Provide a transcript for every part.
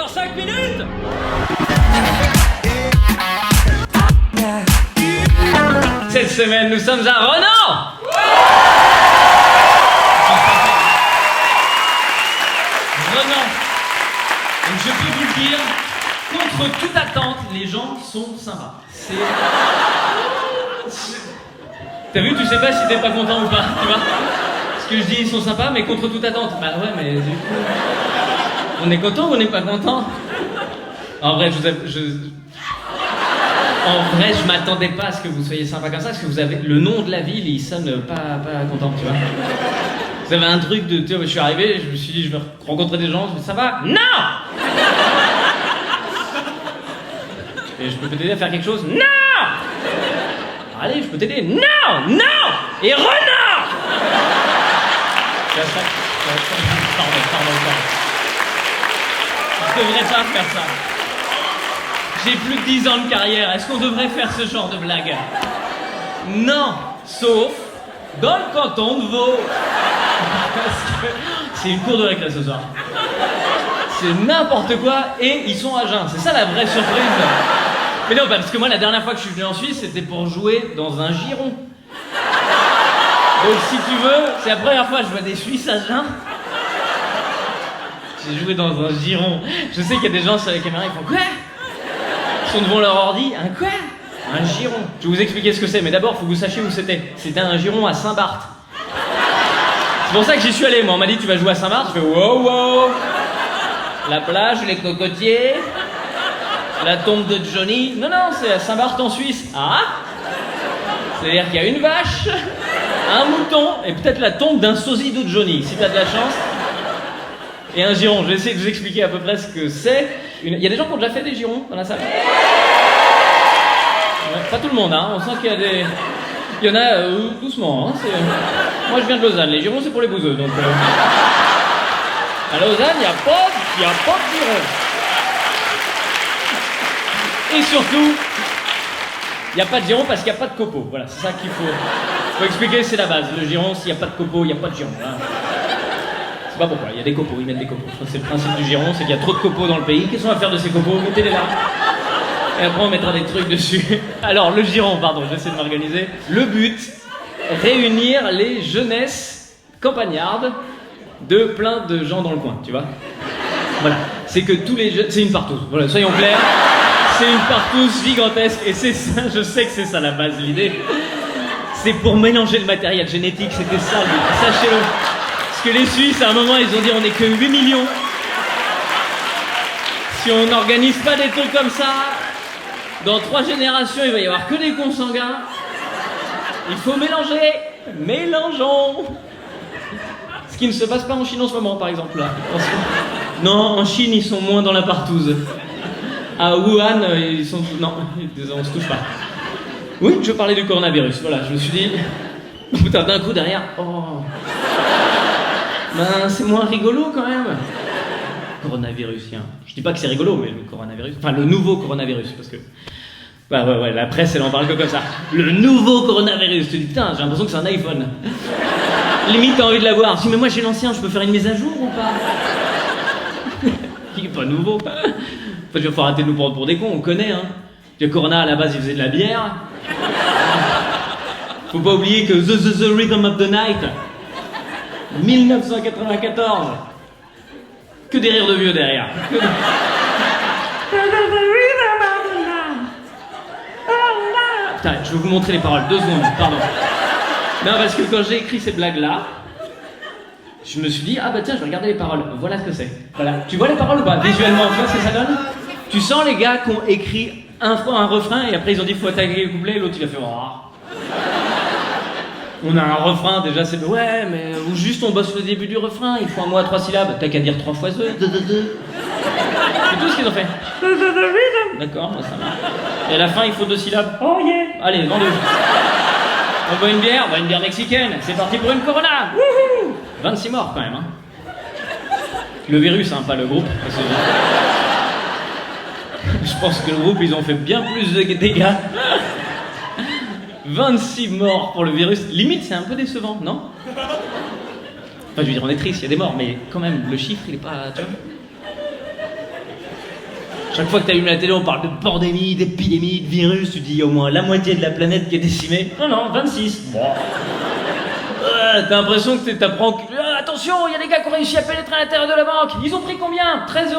encore 5 minutes. Cette semaine, nous sommes à Renan. Renan. Donc je peux vous le dire, contre toute attente, les gens sont sympas. T'as vu, tu sais pas si t'es pas content ou pas, tu vois. Ce que je dis, ils sont sympas, mais contre toute attente. Bah ouais, mais du coup... On est content ou on n'est pas content? En vrai, je m'attendais pas à ce que vous soyez sympa comme ça, parce que vous avez... Le nom de la ville, il sonne pas content, tu vois. Vous avez un truc de... Tu vois, je suis arrivé, je me suis dit, je vais rencontrer des gens, je me dis, ça va? Non! Et je peux t'aider à faire quelque chose? Non! Allez, je peux t'aider? Non! Non! Et renard! Pardon. Je devrais pas faire ça. J'ai plus de 10 ans de carrière. Est-ce qu'on devrait faire ce genre de blague? Non, sauf dans le canton de Vaud. Parce que c'est une cour de récré ce soir. C'est n'importe quoi et ils sont à jeun. C'est ça la vraie surprise. Mais non, parce que moi la dernière fois que je suis venu en Suisse, c'était pour jouer dans un giron. Donc si tu veux, c'est la première fois que je vois des Suisses à jeun. J'ai joué dans un giron. Je sais qu'il y a des gens sur la caméra, ils font quoi? Ils sont devant leur ordi. Un quoi? Un giron. Je vais vous expliquer ce que c'est, mais d'abord, il faut que vous sachiez où c'était. C'était un giron à Saint-Barth. C'est pour ça que j'y suis allé. Moi, on m'a dit, tu vas jouer à Saint-Barth. Je fais wow. La plage, les cocotiers, la tombe de Johnny. Non, c'est à Saint-Barth en Suisse. Ah? C'est-à-dire qu'il y a une vache, un mouton et peut-être la tombe d'un sosie de Johnny, si t'as de la chance. Et un giron. Je vais essayer de vous expliquer à peu près ce que c'est. Il y a des gens qui ont déjà fait des girons dans la salle? Ouais, pas tout le monde, hein. On sent qu'il y a des... Il y en a doucement, hein. Moi, je viens de Lausanne. Les girons, c'est pour les bouseux, donc... À Lausanne, il n'y a pas de giron. Et surtout, il n'y a pas de giron parce qu'il n'y a pas de copeaux. Voilà, c'est ça qu'il faut expliquer, c'est la base. Le giron, s'il n'y a pas de copeaux, il n'y a pas de giron. Hein. Je sais pas pourquoi, il y a des copeaux, ils mettent des copeaux. Je crois que c'est le principe du giron, c'est qu'il y a trop de copeaux dans le pays. Qu'est-ce qu'on va faire de ces copeaux? Mettez-les là. Et après, on mettra des trucs dessus. Alors, le giron, pardon, j'essaie de m'organiser. Le but, réunir les jeunesses campagnardes de plein de gens dans le coin, tu vois. Voilà, c'est que tous les jeunes... C'est une partouze, voilà, soyons clairs. C'est une partouze gigantesque, et c'est ça, je sais que c'est ça la base de l'idée. C'est pour mélanger le matériel génétique, c'était ça, sachez-le. Parce que les Suisses, à un moment, ils ont dit on n'est que 8 millions. Si on n'organise pas des trucs comme ça, dans 3 générations, il va y avoir que des consanguins. Il faut mélanger. Mélangeons. Ce qui ne se passe pas en Chine en ce moment, par exemple, là. Non, en Chine, ils sont moins dans la partouze. À Wuhan, ils sont... Non, on se touche pas. Oui, je parlais du coronavirus, voilà, je me suis dit... Putain, d'un coup, derrière... Oh... Ben, c'est moins rigolo, quand même. Coronavirus, tiens. Je dis pas que c'est rigolo, mais le coronavirus... Enfin, le nouveau coronavirus, parce que... Bah ouais, la presse, elle en parle que comme ça. Le nouveau coronavirus. Tu te dis, putain, j'ai l'impression que c'est un iPhone. Limite, t'as envie de l'avoir. Si, mais moi, j'ai l'ancien, je peux faire une mise à jour ou pas? Il est pas nouveau. Il faut arrêter de nous prendre pour des cons, on connaît, hein. Le Corona, à la base, il faisait de la bière. Faut pas oublier que The Rhythm of the Night, 1994. Que des rires de vieux derrière. Putain, je vais vous montrer les paroles, 2 secondes, pardon. Non, parce que quand j'ai écrit ces blagues-là, je me suis dit, ah bah tiens, je vais regarder les paroles, voilà ce que c'est. Voilà. Tu vois les paroles ou pas? Visuellement, tu vois ce que ça donne? Tu sens les gars qui ont écrit un refrain et après ils ont dit faut attaquer le couplet et l'autre il a fait oh. On a un refrain, déjà c'est ouais, mais ou juste on bosse le début du refrain, il faut un mot à 3 syllabes, t'as qu'à dire 3 fois 2. C'est tout ce qu'ils ont fait. D'accord, ça marche. Et à la fin il faut 2 syllabes. Oh yeah. Allez, vends-le. On boit une bière mexicaine, c'est parti pour une Corona. Wouhou. 26 morts quand même, hein. Le virus, hein, pas le groupe. Je pense que le groupe, ils ont fait bien plus de dégâts. 26 morts pour le virus. Limite, c'est un peu décevant, non? Enfin, je veux dire, on est triste, il y a des morts, mais quand même, le chiffre, il est pas... Tu vois? Chaque fois que t'allumes la télé, on parle de pandémie, d'épidémie, de virus, tu dis au moins la moitié de la planète qui est décimée. Non, 26. Bon. T'as l'impression que t'apprends que... attention, il y a des gars qui ont réussi à pénétrer à l'intérieur de la banque. Ils ont pris combien 13,50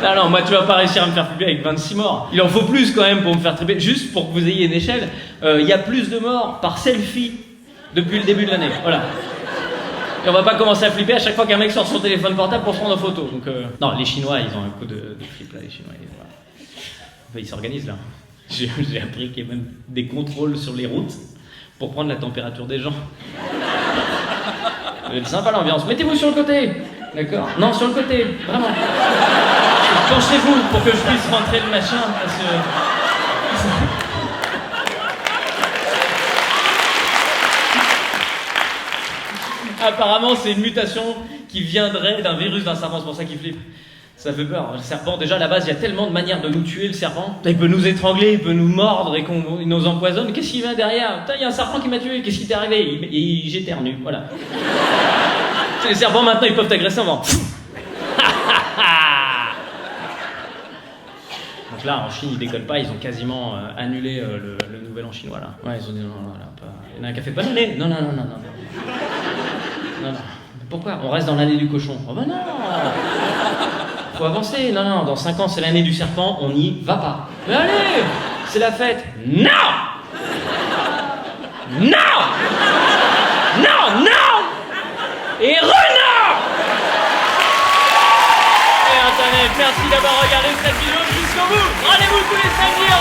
€. Non, moi tu vas pas réussir à me faire flipper avec 26 morts. Il en faut plus quand même pour me faire tripper. Juste pour que vous ayez une échelle, il y a plus de morts par selfie depuis le début de l'année. Voilà. Et on va pas commencer à flipper à chaque fois qu'un mec sort son téléphone portable pour se prendre en photo. Donc, non, les Chinois, ils ont un coup de flip là, les Chinois. Voilà. Enfin, ils s'organisent là. J'ai appris qu'il y a même des contrôles sur les routes pour prendre la température des gens. C'est sympa l'ambiance. Mettez-vous sur le côté. D'accord. Non, sur le côté, vraiment. Penchez-vous pour que je puisse rentrer le machin, parce que... Apparemment, c'est une mutation qui viendrait d'un virus d'un serpent, c'est pour ça qu'il flippe. Ça fait peur. Le serpent, déjà, à la base, il y a tellement de manières de nous tuer, le serpent. Il peut nous étrangler, il peut nous mordre et qu'on nous empoisonne. Qu'est-ce qu'il vient derrière? Putain, il y a un serpent qui m'a tué, qu'est-ce qui t'est arrivé? J'éternue, voilà. Les serpents, maintenant, ils peuvent t'agresser en Donc là, en Chine, ils décollent pas, ils ont quasiment annulé le nouvel an chinois, là. Ouais, ils ont dit non, pas... Il y en a un qui a fait bonne année. Non. Non. Pourquoi? On reste dans l'année du cochon. Oh bah non! Faut avancer. Non, dans 5 ans, c'est l'année du serpent, on n'y va pas. Mais allez! C'est la fête. Non! Et renard! Et Internet, merci d'avoir regardé cette vidéo jusqu'au bout. Rendez-vous tous les samedis